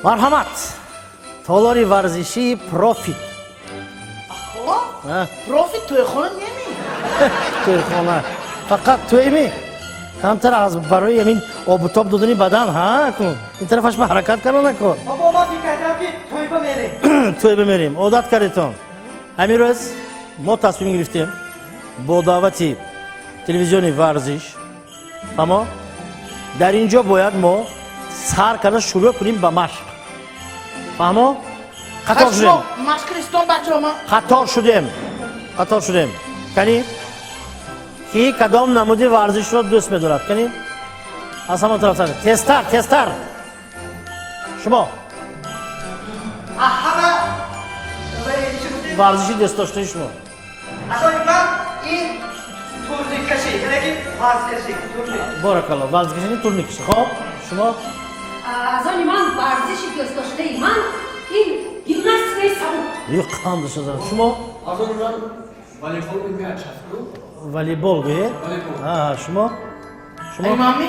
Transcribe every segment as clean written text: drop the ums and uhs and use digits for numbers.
Marhamat. To'lori varzishi profit. Profit to'yxona nemi? To'yxona. Faqat to'ymi? Kamtar az برای همین آب و تاب دادنی بدن ها کن. این طرفش به حرکت کردن نکن. بابا ما فکر کردم که توی بمیریم. توی بمیریم. عادت کردتون. همین روز ما تصمیم گرفتیم با دعوتی تلویزیونی ورزش اما در اینجا باید ما سر کردن شروع کنیم به مشق. فهمو؟ قطار شدیم. مشق کردن بچه‌ها. قطار شدیم. کنی؟ کی کدام نمودی ورزش رو دوست می‌دارد؟ کنی؟ از همون طرف تستر. شما همه ورزشی دوست داشته شما. اصلا من این تورنیک کشی یعنی ورزشی تورنیک. بارکالله ورزشی تورنیک. خب شما از آن من ورزشی دوست داشته من این گیمناستیک سالن. یک خانده شده. شما از آن من والیبال می‌گم چسبو. والیبال گویی؟ آها شما امامی؟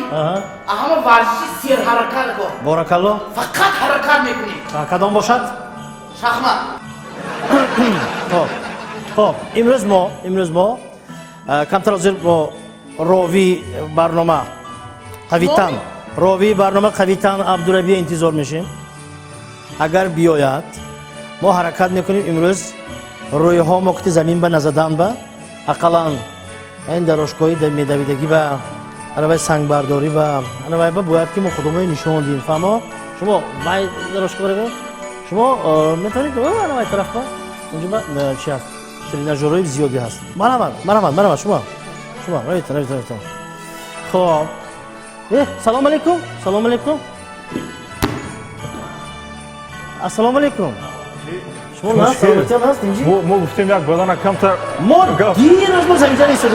همه ورزشی سیر حرکت کن. بارکالله. فقط حرکت میکنی. کدام باشد؟ شخمت. خب امروز ما کمتر از با راوی برنامه قویتن عبدالربی انتظار میشیم. اگر بیاید ما حرکت میکنیم امروز روی ها موقع زمین به نزدن به اقلا این دراشگاهی در میدویدگی و عربای سنگ برداری و عربای باید که ما خودمون نشون دیم. فهمو؟ شما باید دراشگاه بره شما میتونید عربای طرف با اونجا چی هست؟ تریناژورهای زیادی هست. مرحبا شما رویتون. خب سلام علیکم. السلام علیکم. شما نه سلامتی هم هست اینجا؟ ما گفتیم یک بدن کمتر ما دیر از ما زمینجا نیستیم.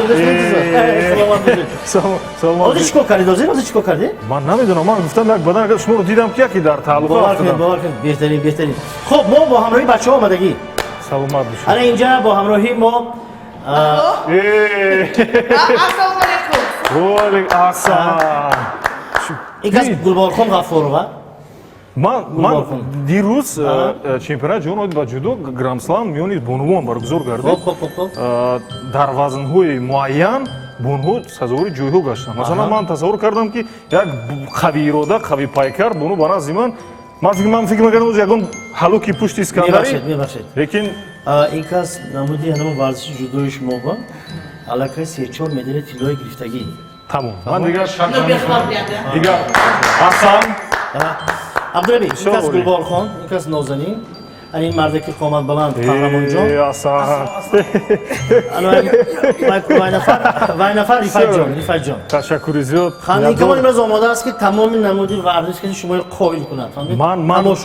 سلام آزی چیکار کردی؟ من نمیدونم. من گفتم یک بدن شما رو دیدم که یکی در تعلق افتادم. باور کن بهترین. خب ما با همراهی بچه ها آمدگی. سلامت باشید. الان اینجا با همراهی ما السلام علیکم. السلام. این کس گلبارخان غفورова. من دیروز چемپионат ҷаҳон ба ҷудо гранд-слам миёни бонувон баргузор гардид. дар вазнҳои муайян бонуҳо сазовори ҷойҳо гаштанд. масалан ман тасаввур кардам ки як қавиирода қавипайкар бону ба назди ман фикр мекардам ягон ҳалоки пушти искандарӣ. лекин این کس نمودی همون ورزش جودوی شما با علاقه 3-4 مدال طلایی گرفتگی. تمام. من دیگر دیگه حسن عبدالربی این کس گلبارخان، این کس نازنین، این مرد که قامت بلند قهرمان جان. وای نفر رفعت جان. تشکر زیاد. خانه که من امروز آماده است که تمام نمودی ورزش که شما قائل کند. من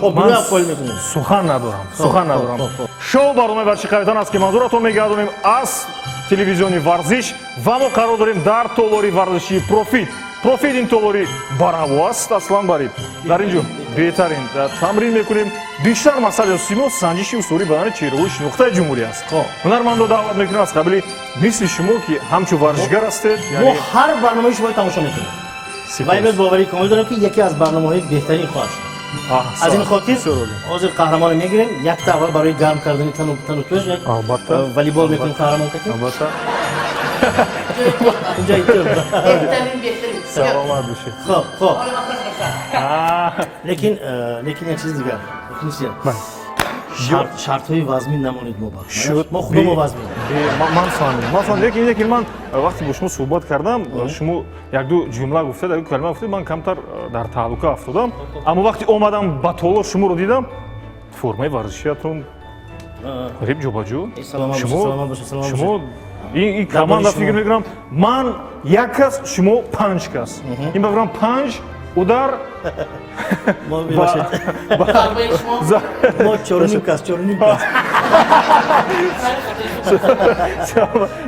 سخن ندارم. شو برنامه ورزشی قویتان است که منظورتون میگردونیم از تلویزیونی ورزش و ما قرار داریم در تولاری ورزشی پروفیت این تولاری براو است اصلا برید در اینجا بهترین تمرین میکنیم. بیشتر مسئله سیمو سنجشی اصولی بدن چهره‌وش نقطه جمهوری است. هنرمندان دعوت میکنیم از قبلی مثل شما که همچون ورزشگر هستید. ما هر برنامه شما تماشا میکنیم. و امروز باوری کامل دارم که یکی از برنامه‌های بهترین خواهد شد. از این خاطر حاضر قهرمان میگیریم. یک تا اول برای گرم کردن تن و توش والیبال میکنیم قهرمان کنیم. البته اینجا بهترین. سلامت باشید. خب لیکن یک چیز دیگر شرط های وزنی نمانید ما خودمون وزن من فهمیدم لیکن من وقتی با شما صحبت کردم شما یک دو جمله گفتید یک کلمه گفتید من کمتر در تعلق افتادم اما وقتی اومدم با طول شما رو دیدم فرمای ورزشیاتون غریب جوباجو شما این کمان فکر میکنم من یک کس شما 5 کس این بگم 5 اودر ما 4 کس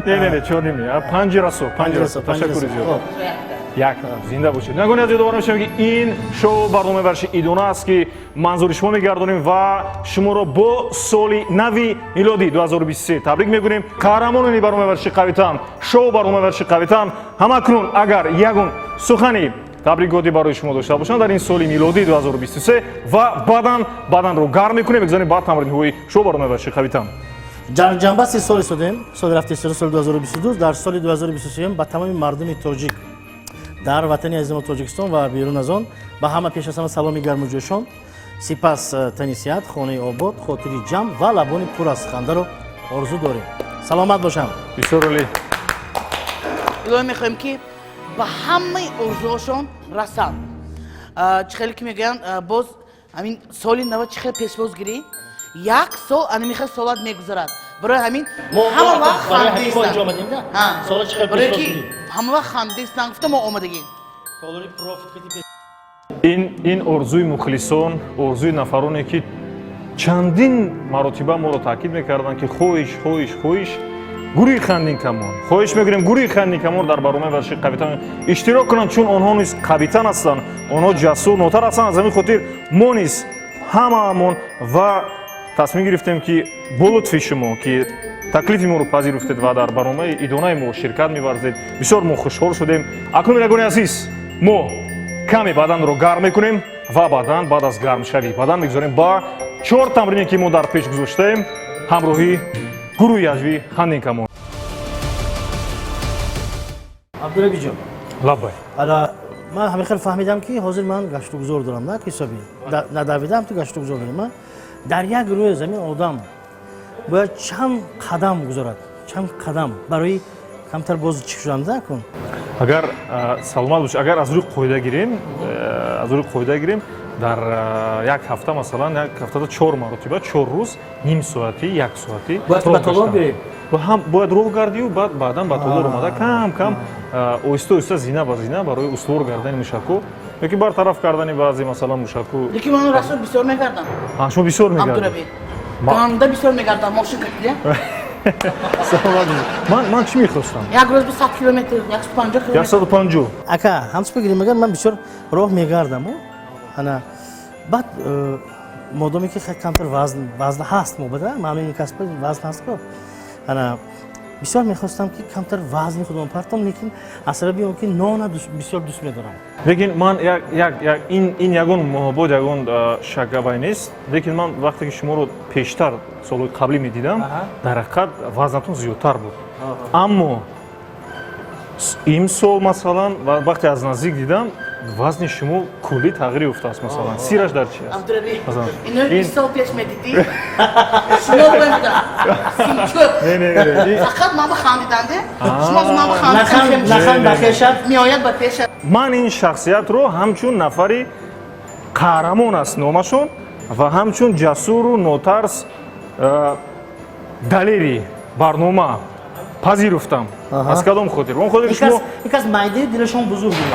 نه 4 نیم 5 راسو تشکر زیاد یک زنده باشید. نگونید دوباره میشم که این شو برنامه ورزشی ایدونه است که منظور شما میگردونیم و شما رو با سال نوی میلادی 2023 تبریک میگوییم. قهرمان این برنامه ورزشی قویتان شو برنامه ورزشی قویتان همکنون اگر یگون سخنی табрикоти барои шумо дошта бошанд дар ин соли милодии 2023 ва баданро гарм мекунем мегузорем ба тамринҳои шумо барои мебарши қавитам. ҷанбасти соли шудем, соли рафтаи соли 2022, дар соли 2023 ба тамоми мардуми тоҷик дар ватани азизам Тоҷикистон ва берун аз он ба ҳама пеш аз ҳама саломи гарму ҷӯшон, сипас танисият, хонаи обод, хотири ҷамъ ва лабони пур аз хандаро орзу дорем. Саломат бошам. Бисёр олӣ. Илоҳи мехоҳем ки ба ҳамаи орзуҳошон расанд. Чӣ хеле ки мегӯянд боз ҳамин соли нав чӣ хеле пешбозгирӣ, як сол ана мехел солат мегузарад. Барои ҳамин ҳама вақт хандистанд. Барои ки ҳама вақт хандистанд гуфта мо омадагем. ин орзуи мухлисон, орзуи нафароне ки чандин маротиба моро таъкид мекарданд ки хоҳиш гурӯҳи хандин камон, хоҳиш мекунем гурӯҳи хандин камон дар барномаи варзиши қавитан иштирок кунанд, чун онҳо низ қавитан ҳастанд, онҳо ҷасур нотар ҳастанд. аз ҳамин хотир мо низ ҳамаамон ва тасмим гирифтем ки бо лутфи шумо ки таклифи моро пазируфтед ва дар барномаи идонаи мо ширкат меварзед, бисёр мо хушҳол шудем. акнун ягони азиз, мо каме баданро гарм мекунем ва баъд аз гармшавӣ бадан мегузорем ба 4 тамрине ки мо дар пеш гузоштаем ҳамроҳи гурӯҳи яжви хандин камон. абдурабиҷон, лаббай. ман ҳамихел фаҳмидам ки ҳозир ман гаштугузор дорам, на ҳисоби надавидам, ту гаштугузор дорем. Ман дар як рӯи замин одам бояд чанд қадам гузорад, чанд қадам барои камтар боз чӣ шуданда кун. агар саломат бош, агар аз рӯи қоида гирем дар як ҳафта масалан як ҳафтада 4 маротиба 4 рӯз ним соати 1 соати бояд роҳ гардию баъдан ба толор омада кам оҳиста зина ба зина барои устувор гардани мушаку ёки бартараф кардани баъзе масалан мушаку. Лекин ман расул бисёр мегардам. шумо бисёр мегардед? Абдураби. Ганда бисёр мегардам, мошин кардия. саломат бош. ман чӣ мехостам? Як рӯз 100 километр, 150 километр. 150. Ака, ҳамчи бигирем, мегар ман бисёр роҳ мегардам. Ана баъд модоме ки камтар вазн ҳаст мобада, маъмин касб вазн ҳаст ко. Ана бисёр мехостам ки камтар вазни худам партам, лекин аз сабаби он ки нона бисёр дӯст медорам. лекин ман ин ягон муҳаббот ягон шакгавай нест, лекин ман вақте ки шуморо пештар солҳои қаблӣ медидам дар ҳақиқат вазнатон зиёдтар буд. аммо имсол масалан вақте аз наздик дидам вазни шумо куллӣ тағйир ёфтааст. масалан сираш дар чи аст? Абдураби, ино 20 сол пеш медидӣ. Шумо бемидам. Фақат ман ба хандиданде. Шумо аз ман ба хандидан нахан ба хешат меояд ба пешат. ман ин шахсиятро ҳамчун нафари қаҳрамон аст номашон ва ҳамчун ҷасуру нотарс далери барнома пазируфтам. аз кадом хотир? он хотир шумо якас майдаи дилашон бузург буд.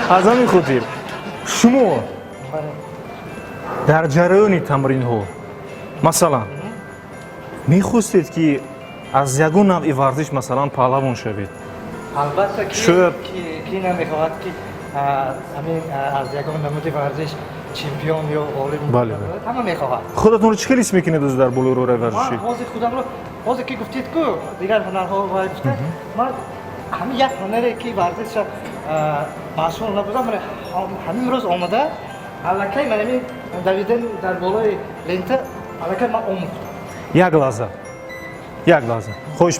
аз ҳамин хотир шумо дар ҷараёни тамринҳо масалан мехостед ки аз ягон навъи варзиш масалан паҳлавон шавед? албатта Шояд ки намехоҳад ки ҳамин аз ягон намуди варзиш чемпион ё олим ҳама мехоҳад. худатонро чӣ хел ҳис мекунед o'zi дар болои роҳраи варзишӣ? ҳозир худамро ҳозир ки гуфтед ку дигар ҳунарҳо вай гуфта ман ҳамин як ҳунаре ки варзиша машғул набудам ҳамин рӯз омада аллакай ман ҳамин давидан дар болои лента аллакай ман омӯхтам. як лаҳза хоҳиш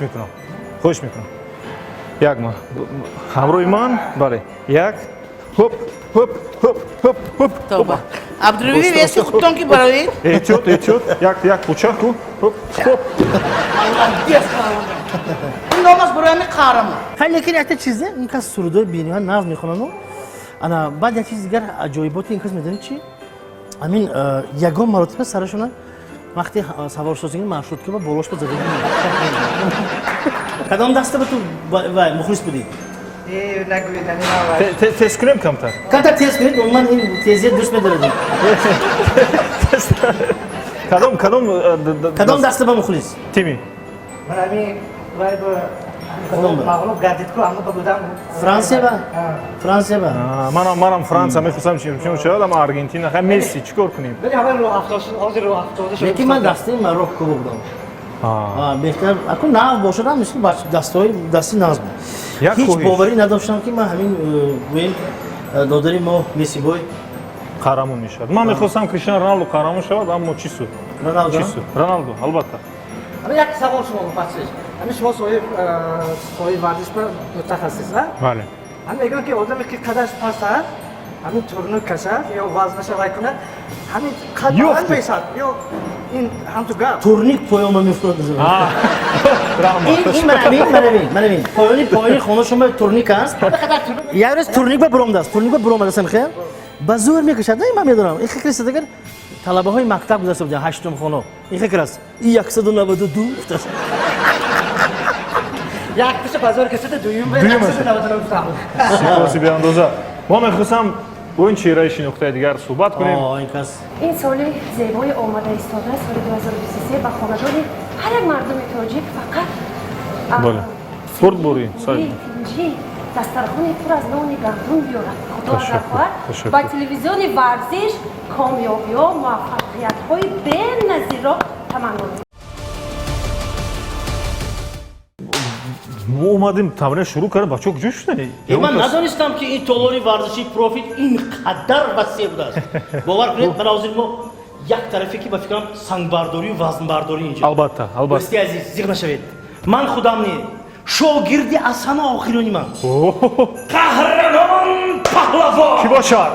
мекунам як ман ҳамроҳи ман бале як ҳоп Тоба. Абдураби веси худтон ки барои эҳтиёт як пӯчаку ҳоп ин ном аст барои ҳамин қаҳрамон. ҳай лекин якта чизе ин кас сурудои бениҳо назм мехонану ана баъд як чиз дигар аҷоиботи ин кас медонӣ чи ҳамин ягон маротиба сарашона вақти саворсозии маршрутка ба болош ба задагӣ кадом даста ба ту мухлис будӣ? тест кунем камтар тест кунед, умуман ин тезият дӯст медорад. кадом даста ба мухлис? тими ман ҳамин вай ба мағлуб гардидку аммо ба будам франсия ба манам франция мехостам чемпион шавад, аммо аргентина хай месси чӣ кор кунем? вале ҳамин роҳ ҳозир роҳ афтода шуд. лекин ман дастаи марокко будам. беҳтар акун нав бошад дасти назм. ҳеҷ боварӣ надоштам ки ман ҳамин гӯем додари мо Месси бой. Қарамон мешавад. Ман мехостам Криштиану Роналду қарамон шавад, аммо чӣ суд? Роналду? Чӣ суд? Роналду, албатта. ҳамин як савол шумо бипарсед. ҳамин шумо соҳиби варзиш мутахассис, а? Бале. ҳамин мегӯям ки одаме ки қадаш паст аст, ҳамин турнур кашад ё вазнаша вай кунад, ҳамин қад баланд мешавад ё ин ҳамту гап. Турник поёма мефурад назар. Браво. این من ببین پایانی خونه شما تورنیک است. یه روز تورنیک به برام دست. تورنیک به برام دستم خیر. با زور میکشد. نه من میدونم. این فکر است اگر طلبه های مکتب گذاشته بودن هشتم خونه. این فکر است. این 192 است. як киша базор касада дуюм ба 199 фаҳм. Сипоси беандоза. Мо мехостам бо ин чеҳраи шинохтаи дигар суҳбат кунем. این کس. این соли зебои омада истода соли 2023 ба хонадони ҳар як мардуми тоҷик фақат Бале. Спорт бори. тинҷӣ дастархони пур аз нони гандум биёрад. Худо Ташаккур, агар хоҳад ташаккур. ба телевизиони варзиш комёбиҳо муваффақиятҳои беназирро таманно мекунад. мо омадем тамрин шурӯъ кардем бачаҳо куҷо шуданд? من ندانستم که این تولاری ورزشی پروفیت اینقدر وسیع بوده است. باور کنید من حاضر ما یک طرفی که با فکرم سنگ برداری و وزن برداری اینجا. албатта албатта. دوستی عزیز زیغ نشوید. من خودم نی شاگردی از همه آخرانی من. قهرمان پهلوان. Ки бошад?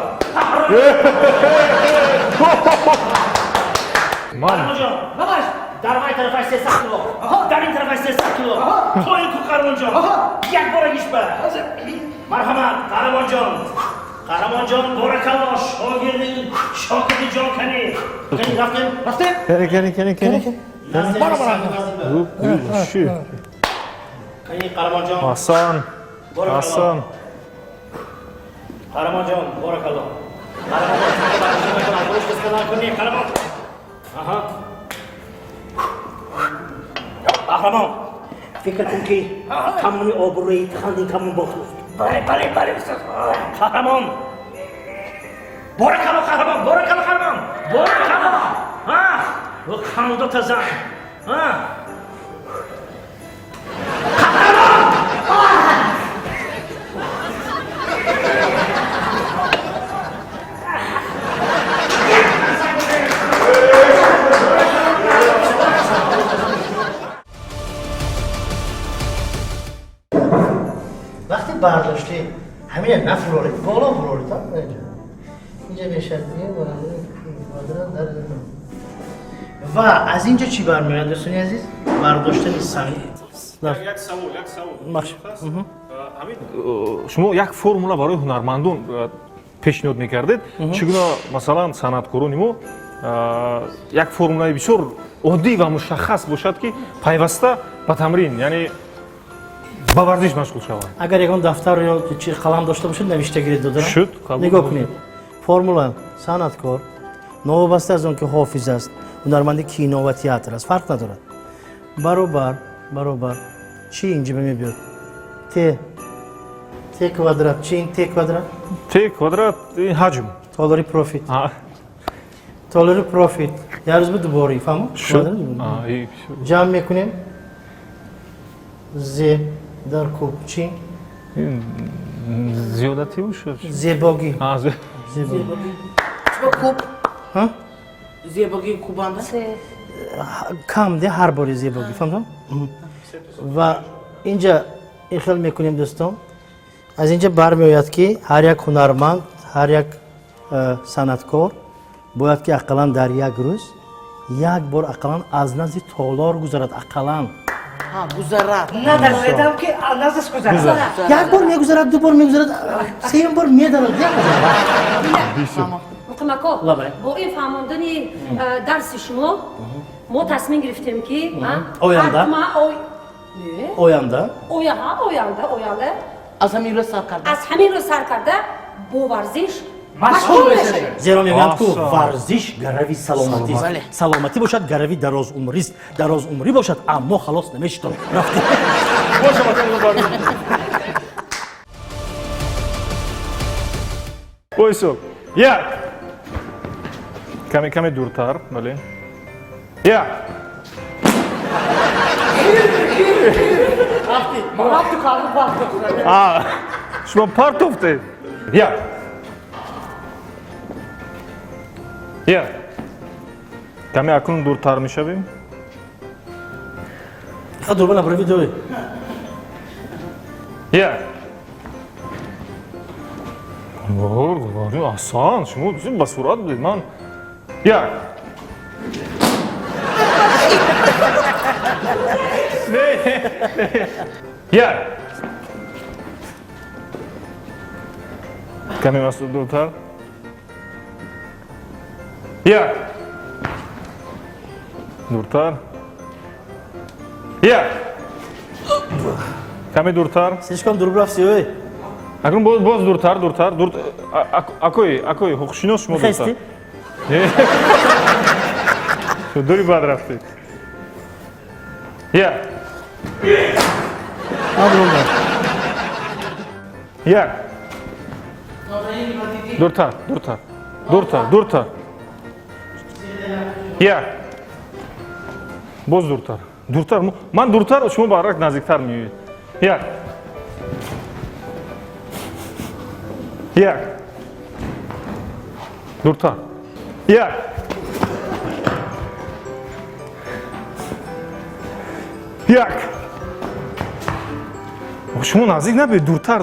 Ман باباش در این طرفش 300 کیلو. در این طرفش 300 کیلو. تو این کو قهرمان جان. یک بار گیش بر. مرحمت قهرمان جان. قهرمان جان بارکالله شاگرد جان کنی. کنی رفتیم؟ кани. Чӣ? کنی قهرمان جان. Асан. Асан. قهرمان جان بارکالله. قهرمان جان روش کسکلان کنی قهرمان. آها. قهرمان فکر کن که تمامی آبروی خندین کمون با تو. بله استاد. قهرمان. بارکالله قهرمان. بارکالله. ها. و خانوده تزن. ها. وقتی برداشتی همین نفراری بالا فراری تا اینجا بشد و از اینجا چی برمیاد دوستانی عزیز؟ برداشتن سنگ як савол. Шумо як формула барои ҳунармандон пешниҳод мекардед. Чӣ гуна масалан санъаткорони мо як формулаи бисёр оддӣ ва мушаххас бошад ки пайваста ба тамрин, яъне ба варзиш машғул шаванд. اگر یکان دفتر یا چی قلم داشته باشید نوشته گیرید دادن شد، قبول نگاه بود. کنید فرمول صنعتکار نوابسته از اون که حافظ است هنرمند کینو و تئاتر است فرق ندارد برابر چی اینجا به میاد ت کوادرات چی این ت کوادرات Т квадрат ин ҳаҷм. تولری پروفیت یه روز به دوباره فهمو جمع میکنیم ز در کوب چی зиёдатӣ бошад. زیباگی کوب ها زیباگی کوبانده کم ده هر باری زیباگی فهمتم و اینجا اخل میکنیم دوستان از اینجا برمیآید که هر یک هنرمند هر یک صنعتکار باید که اقلا در یک روز یک بار اقلا از نزد تالار گذارد اقلا ها گذرد надоедам ки назас гузарад. یک بار میگذارد دو بار میگذارد سه بار میدارد یک مقامکو لبه. با این فهماندنی درس شما ما تصمیم گرفتیم که آینده؟ آینده آینده از همین روز سر کرده از همین روز سر کرده با ورزش Машғул бешавед. زیرا میگویند که آسان. ورزش گروی سلامتی است بله. سلامتی باشد گروی دراز عمری است دراز عمری باشد اما خلاص نمیشتم رفتی Войсо. Як. Каме дуртар, бале. Як. Рафти қалдық вақт. Шумо парт офтед. Як. Я. Каме акун дуртар мешавем? Dur bana buraya videoyu. Я. Говорю, осон, шумо дузим ба сурат будед ман. Я. Я. Каме масуд дуртар. Я. Дуртар. Я. Каме дуртар. Слишком дурбрав все. Акун боз дуртар. Акой ҳуқуқшинос шумо дуртар. Хасти? Дури бад рафтед. Я. Я. Дуртар. Я. Боз дуртар. Ман дуртар, шумо баррак наздиктар меоед. Я. Я. Дуртар. Я. Як. Шумо наздик набиёед, дуртар.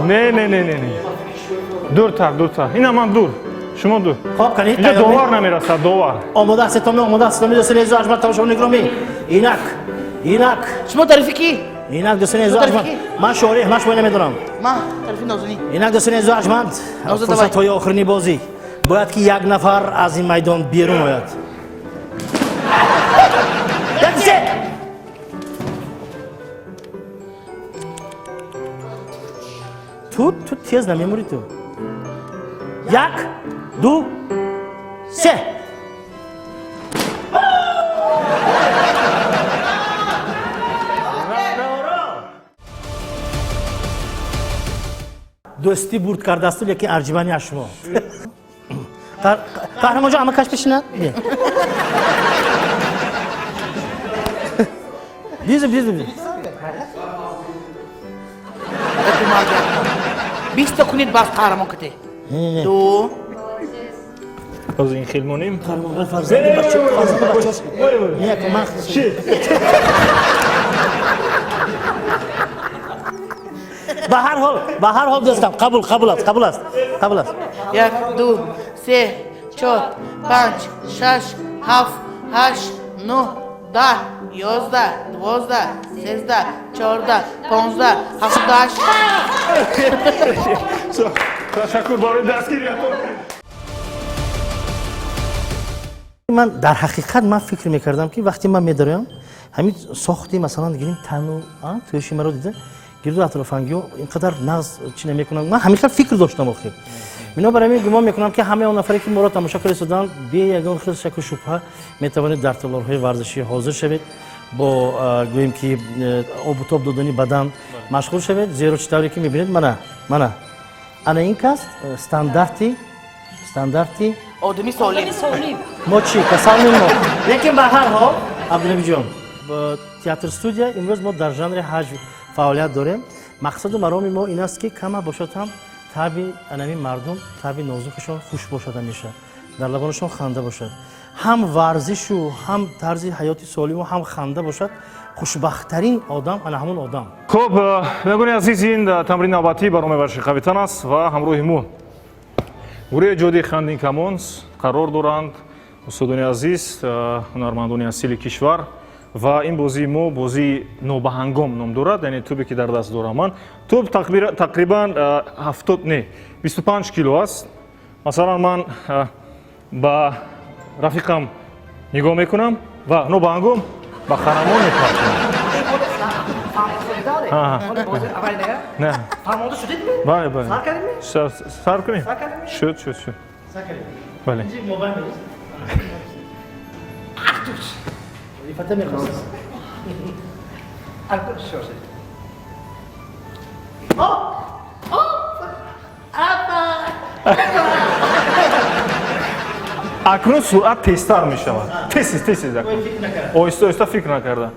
Не. Дуртар. Ина ман дур. Шумо дур. Хоб канид. Инҷа довар намерасад, довар. Омода ҳастед, дӯстони азиз ҳажмат тамошобини гиромӣ. Инак. شما تعریفی کی؟ Инак дӯстони азиз ҳажмат. Ман шоҳрӣ ҳамаш боя намедонам. ما تعریفی نازنین. Инак дӯстони азиз ҳажмат. Ноза давай. Фурсатҳои охирини бозӣ. Бояд ки як нафар аз ин майдон берун ояд. Ту тез намемурӣ ту. 1, 2, 3. дӯстӣ бурд кардасту лекин арҷимани аз шумо. қаҳрамонҷон ама каш бишинад. Бизу. 20 تا کنید باز قهرمان کته. دو. Ҳозир ин хел монем. Қаҳрамонҷон фарзанди бачаҳост. Не кӯмак. ба ҳар ҳол дӯстам, қабул аст. 1 2 3 4 5 6 7 8 9 10 11 12 13 14 15 17 Ташаккур барои дастгириятон. ман дар ҳақиқат ман фикр мекардам ки вақте ман медароям ҳамин сохти масалан гирин тану тӯши маро дида гирду атрофангиҳо инқадар нағз чӣ намекунанд. Ман ҳамеша фикр доштам охир. Бинобар ҳамин гумон мекунам ки ҳамаи он нафаре ки моро тамошо карда истоданд бе ягон хел шаку шубҳа метавонед дар талорҳои варзишӣ ҳозир шавед, бо гӯем ки обу тоб додани бадан машғул шавед, зеро чӣ тавре ки мебинед мана ана ин кас стандарти آدمی سالم. мо чӣ касалмем мо. Лекин ба ҳар ҳол Абдулнабиҷон театр студия имрӯз мо дар жанри ҳаҷв фаъолият дорем. Мақсаду мароми мо ин аст ки кама бошад ҳам таби анами мардум, таби нозукашон хуш бошад, ҳамеша дар лабонашон ханда бошад, ҳам варзишу ҳам тарзи ҳаёти солиму ҳам ханда бошад. хушбахттарин одам ана ҳамон одам. Хуб, мегӯни азиз, ин тамрини навбатӣ бароми варзиши қавитан аст ва ҳамроҳи мо гурӯҳи ҷоди хандин камонс қарор доранд. устодони азиз, ҳунармандони асили кишвар ва ин бозии мо бозии нобаҳангом ном дорад, яъне тӯбе ки дар даст дорам ман. Тӯб тақрибан 25 кило аст. Масалан ман ба рафиқам нигоҳ мекунам ва нобаҳангом ба қаҳрамон мепартонам. نه فرمانده شدید می؟ بله سر کردیم می؟ سر کنیم سر کردیم می؟ شد سر کردیم بله موبایل می‌ریز. وظیفت می‌خواست. البته شد акнун суръат тезтар мешавад. Тез оҳиста фикр накарда.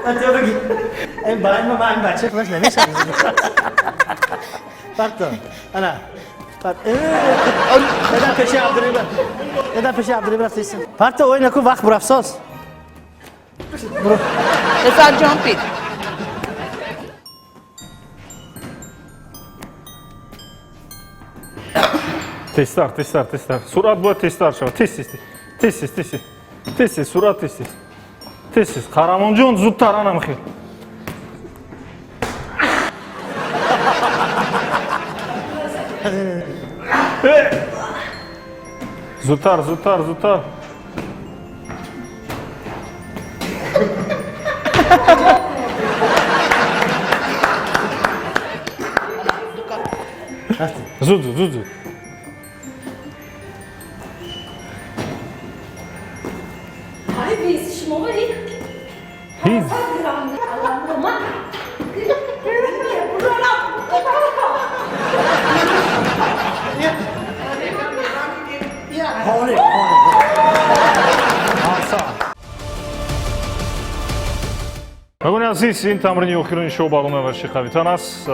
Hadi bak. Ben bacı kulaş ne mesela. Parto. Ana. Neden peşe aldırıyorlar? Neden peşe aldırıyorlar sizsin? Parto oyna ku vakt bıraksos. Efendim jumping. Testler. Surat bu testler şu. Test. Surat test. Karamonjon zuttar anam xil. Zuttar. Zut. Ay biz şmori. Hiç. Allah'ım. Мегони азиз, ин тамрини охирини шоу бароме ва шиқавитан аст.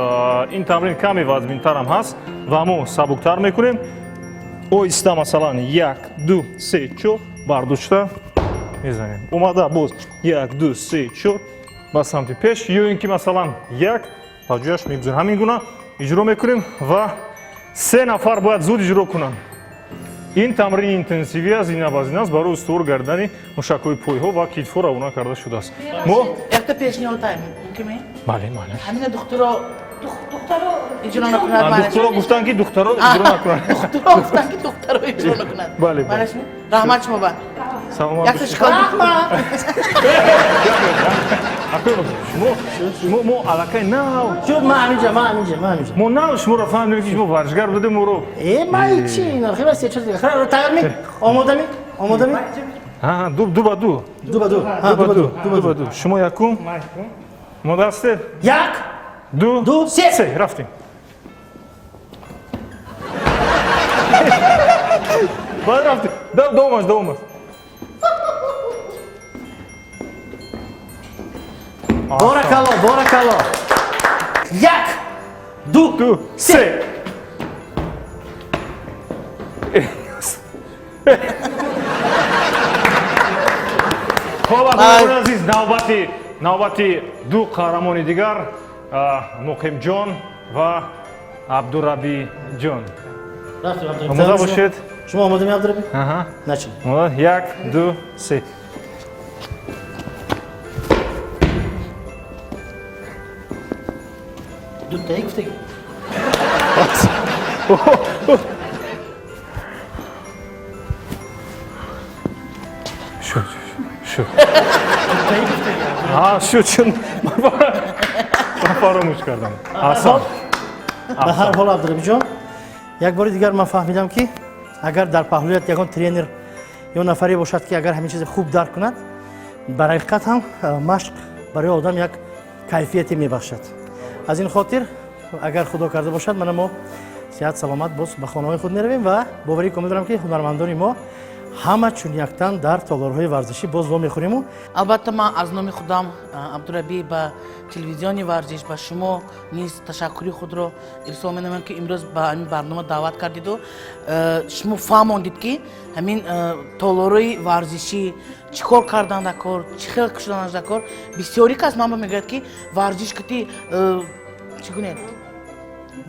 Ин тамрин каме вазминтарам ҳаст ва мо сабуктар мекунем. Оҳиста масалан 1, 2, 3, 4 бардошта мезанем. Омада боз 1, 2, 3, 4 ба самти пеш. Ё ин ки масалан 1 таҷояш мегузорем. Ҳамин гуна иҷро мекунем ва 3 нафар бояд зуд иҷро кунанд. ин тамрини интенсиви аст, инабазин аст барои устувор гардани мушакҳои пойҳо ва китфо равона карда шудааст. Мо Ekte peşini otayım. Mümkün mü? бале. Hamine doktora icra nakunar. Духтуро гуфтанд ки духтаро иҷро накунанд. Doktora guftan ki doktora icra nakunar. Bale. Bana şimdi rahmat mı ben? Саломат Yakta çıkalım. мо аллакай нав Çok mamınca. мо нав шуморо фаҳмидем ки шумо варзишгар будем моро Için. Arkadaşlar seçildi. Tayar mı? Omoda mı? ду ба ду Duba du. шумо якум мо дасте Yak. ду се. се рафтем баъд рафтем давомаш Bora kalo. Yak. ду се хоб азиз навбати ду қаҳрамони дигар муқимҷон ва абдурабиҷон омода бошед. Şuma omoda mı yaptırır? Аҳа. Način. Як, ду, се. Dur tek tek. Шу. Шу чун. Фаромӯш кардам. Асон. به هر حال عبدالربی یک بار دیگر من فهمیدم که اگر در پهلویت یگان ترینر یا نفری باشد که اگر همین چیز خوب درک کند در حقیقت هم مشق برای آدم یک کیفیتی میبخشد. از این خاطر اگر خدا کرده باشد من ما صحت سلامت باز به خانه‌های خود میرویم و باوری کامل دارم که هنرمندان ما همه چون یکتن در تالارهای ورزشی باز وا میخوریم و البته من از نام خودم عبدالربی با تلویزیونی ورزش با شما نیز تشکری خود را ارسال می‌نمایم که امروز به این برنامه دعوت کردید و شما فهمیدید که همین تالارهای ورزشی چیکار کردن در کار چه کشیدن در کار بسیاری کس من میگوید که ورزش کتی چگونه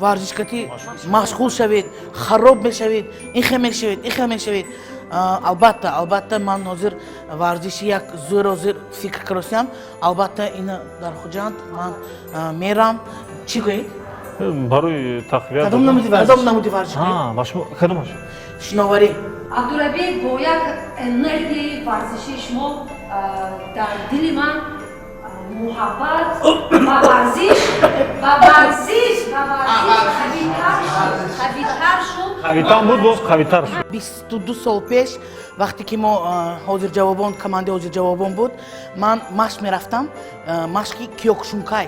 ورزش کتی مشغول شوید خراب میشوید این خمیر شوید البته من حاضر ورزشی یک زور فکر کردم البته این در خوجند من میرم چی گویید؟ برای تقویت کدام نمودی ورزش башмо кадомаш شناوری عبدالربی با یک انرژی ورزشی شما در دل من محبت و ورزش قوی‌تر شد. қавитан буд боз қавитар шуд 22 سال پیش وقتی که ما حاضر جوابان کمانده حاضر جوابان بود من مشق میرفتم مشقی کیوکشونکای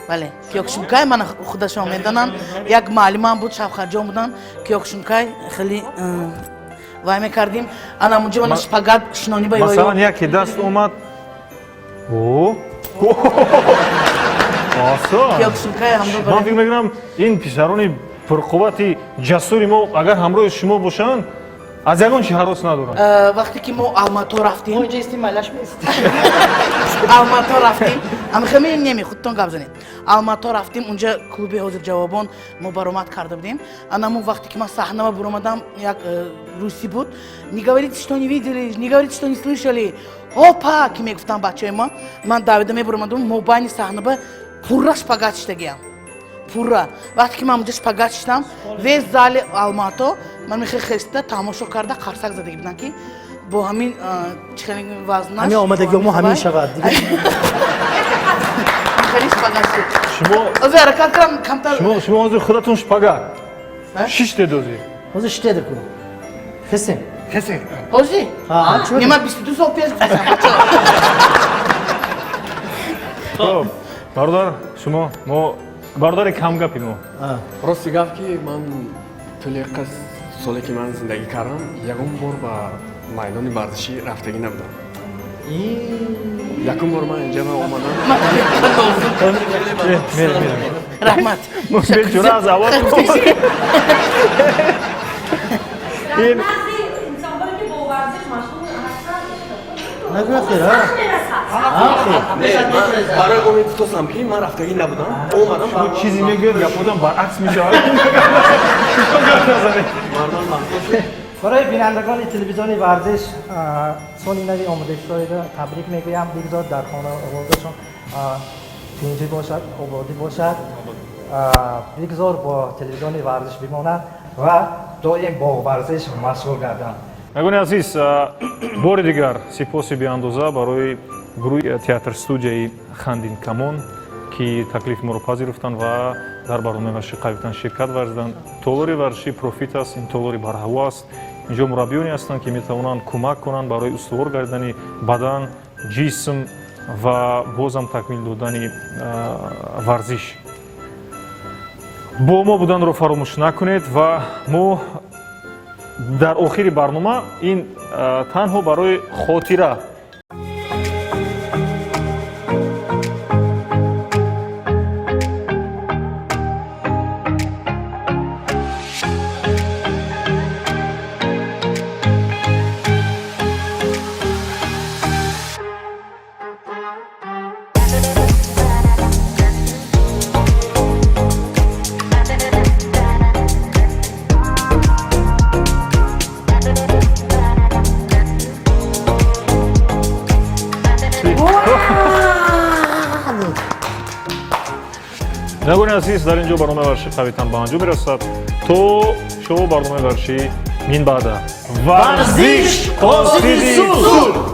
بله کیوکشونکای من خودشان میدانم یک معلمان بود شفخرجان بودن کیوکشونکای خیلی вай мекардим ана муҷа мана шпагат шинони ба масалан яке даст омад осон ёкшукай ҳамро ман фикр мекунам ин писарони пурқуввати ҷасури мо агар ҳамроҳи шумо бошанд аз ягон чи ҳарос надоранд вақте ки мо алмато рафтим اونجا استی ملش میست алмато рафтим амихами неми худтон гап занед алмато рафтим унҷа клуби ҳозир ҷавобон мо баромад карда будем анаму вақте ки ман саҳнама биромадам як русӣ буд не говорите что не видели не говорите что не слышали опа ки мегуфтам бачаи ман давида мебиромадам мо байни саҳнаба пурра шпагат иштагиям пурра вақте ки ман унҷа шпагат иштам вес зали алмато ман мехеста тамошо карда қарсак задаги будам ки бо ҳамин чихели вазнаш ҳамин омадагиҳо мо ҳамин шавад хеле шпагат шуд шумо озир ҳаракат кардам камтар шумо ҳозир худатон шпагат шиште дозӣ ҳозир штедаку хесем کسی озӣ чӣ не ман 22 сол пеш гуфтам хоб бародар шумо мо бародари камгапи мо рости гап ки ман тӯли қис соле ки ман зиндагӣ кардам ягон бор ба майдони варзишӣ рафтагӣ набудам якум бор ман инҷа омадам раҳмат бечора аз аввал ин بعضی انسان‌هایی که با ورزش مشغول هستن نگو خیر барои он ихтисосам ки ман рафтагӣ набудам омадам шумо чизе мегӯяд гаподам баръакс мешавад мардам махсус برای بینندگان تلویزیون ورزش سال نوی آماده شده تبریک میگویم بگذار در خانه آبادشون تینجی باشد آبادی باشد بگذار با تلویزیون ورزش بمانند و دائم با ورزش مشغول گردند ягони азиз бори дигар сипоси беандоза барои гурӯҳи театр студияи хандин камон ки таклифи моро пазируфтанд ва дар барномаи варзиши қавитан ширкат варзиданд толори варзиши профит аст ин толори барҳаво аст инҷо мураббиёне ҳастанд ки метавонанд кӯмак кунанд барои устувор гардидани бадан ҷисм ва бозам такмил додани варзиш бо мо буданро фаромӯш накунед ва мо дар охири барнома ин танҳо барои хотира ягони азиз дар ин ҷо барномаи варзиши қавитан ба анҷом мерасад то шоу барномаи варзиши минбаъда варзиш қосиди суд